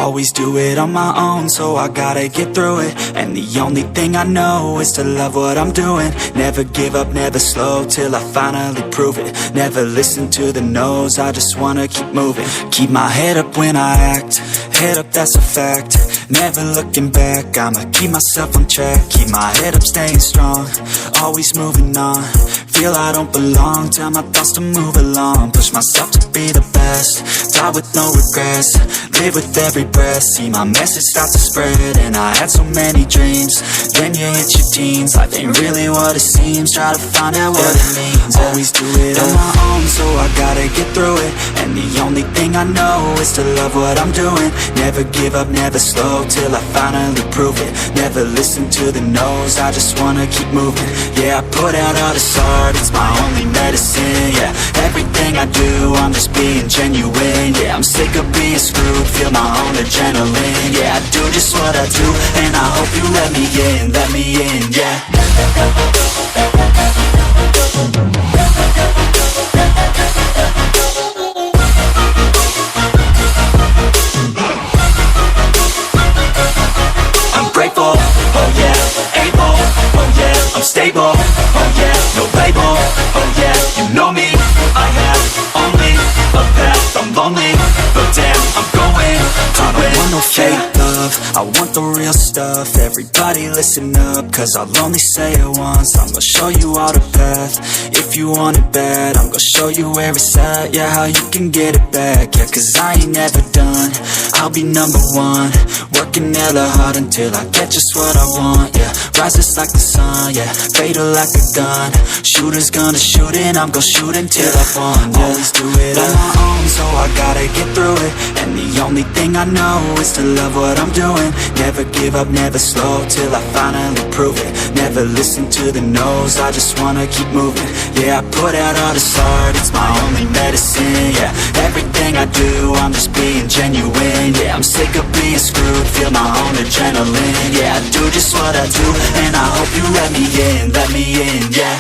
always do it on my own, so I gotta get through it. And the only thing I know is to love what I'm doing. Never give up, never slow, till I finally prove it. Never listen to the no's, I just wanna keep moving. Keep my head up when I act, head up, that's a fact. Never looking back, I'ma keep myself on track. Keep my head up, staying strong, always moving on. Feel I don't belong, tell my thoughts to move along. Push myself to be the best, die with no regrets. Live with every breath, see my message start to spread. And I had so many dreams, then you hit your teens. Life ain't really what it seems, try to find out what it means. Always do it on my own, so I gotta get through it. And the only thing I know is to love what I'm doing. Never give up, never slow, till I finally prove it. Never listen to the no's, I just wanna keep moving. Yeah, I put out all this art, it's my only medicine. Yeah, everything I do, I'm just being genuine. Yeah, I'm sick of being screwed, feel my own adrenaline. Yeah, I do just what I do, and I hope you let me in, yeah. I'm grateful, oh yeah, able, oh yeah, I'm stable, oh yeah, no label, oh yeah, you know me, I have only a path, I'm lonely, but damn, I'm going to win. I don't want no fake love, I want the real stuff. Everybody listen up, cause I'll only say it once. I'm gonna show you all the path, if you want it bad. I'm gonna show you where it's at, yeah, how you can get it back. Yeah, cause I ain't never done, I'll be number one. Working hella hard until I get just what I want, yeah. Rises like the sun, yeah, fatal like a gun. Shooter's gonna shoot and I'm gonna shoot until I won, yeah. Always do it on my own, so I gotta get through it. And the only thing I know is to love what I'm doing. Never give up, never slow, till I finally prove it. Never listen to the no's, I just wanna keep moving. Yeah, I put out all this art, it's my only medicine. Yeah, everything I do, I'm just being genuine. Yeah, I'm sick of being screwed, feel my own adrenaline. Yeah, I do just what I do, and I hope you let me in, yeah.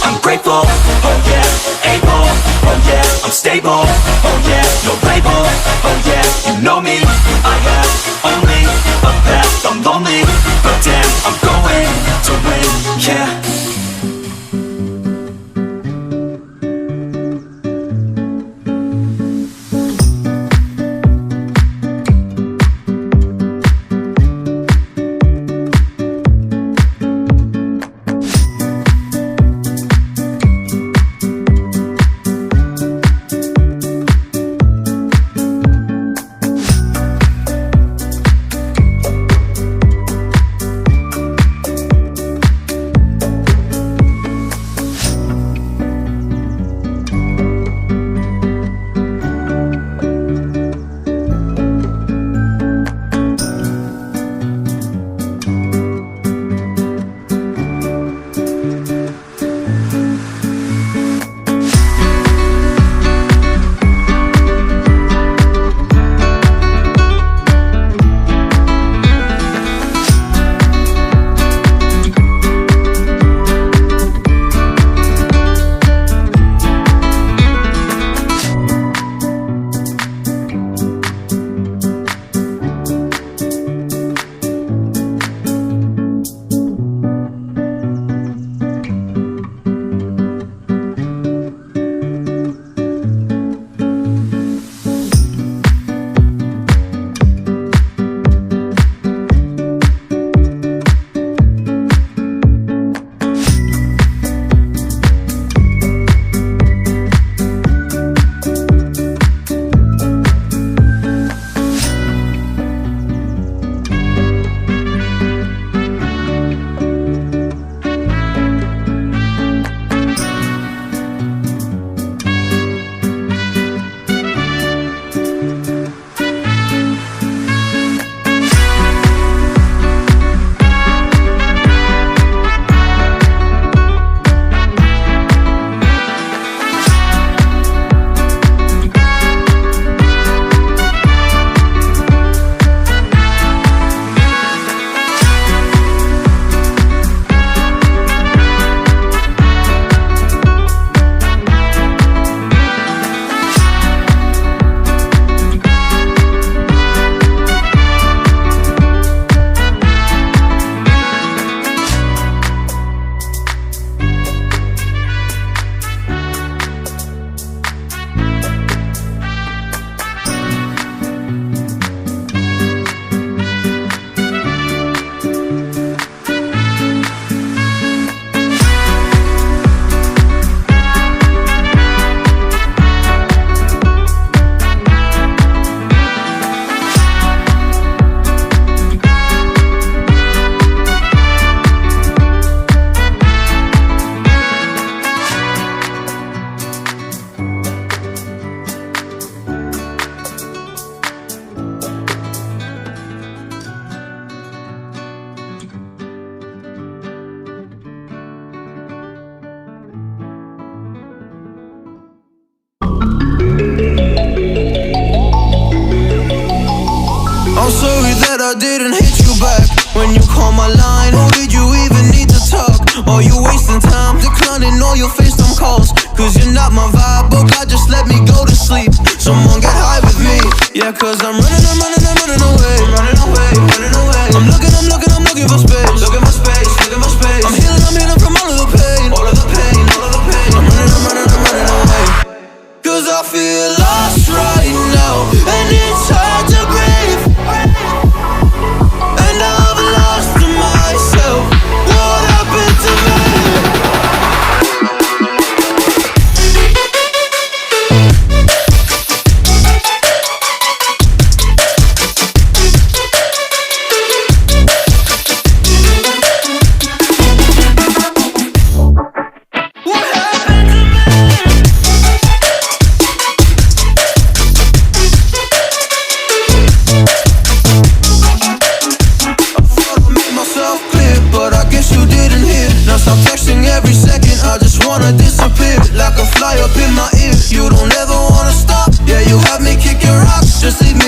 I'm grateful, oh yeah, able, oh yeah, I'm stable, oh yeah, no label, oh yeah, you know me, I have only a path, I'm lonely, but damn, I'm going to win, yeah. didn't hit you back when you called my line. Or did you even need to talk? Or you wasting time declining all your FaceTime calls? Cause you're not my vibe, oh God, just let me go to sleep. Someone get high with me. Yeah, cause I'm running away. I'm looking for space. I'm healing from all of the pain. I'm running away. Cause I feel lost right now, and it's hard to breathe. And I've lost myself. What happened to me? Every second I just wanna disappear, like a fly up in my ear. You don't ever wanna stop, yeah, you have me kicking rocks. Just leave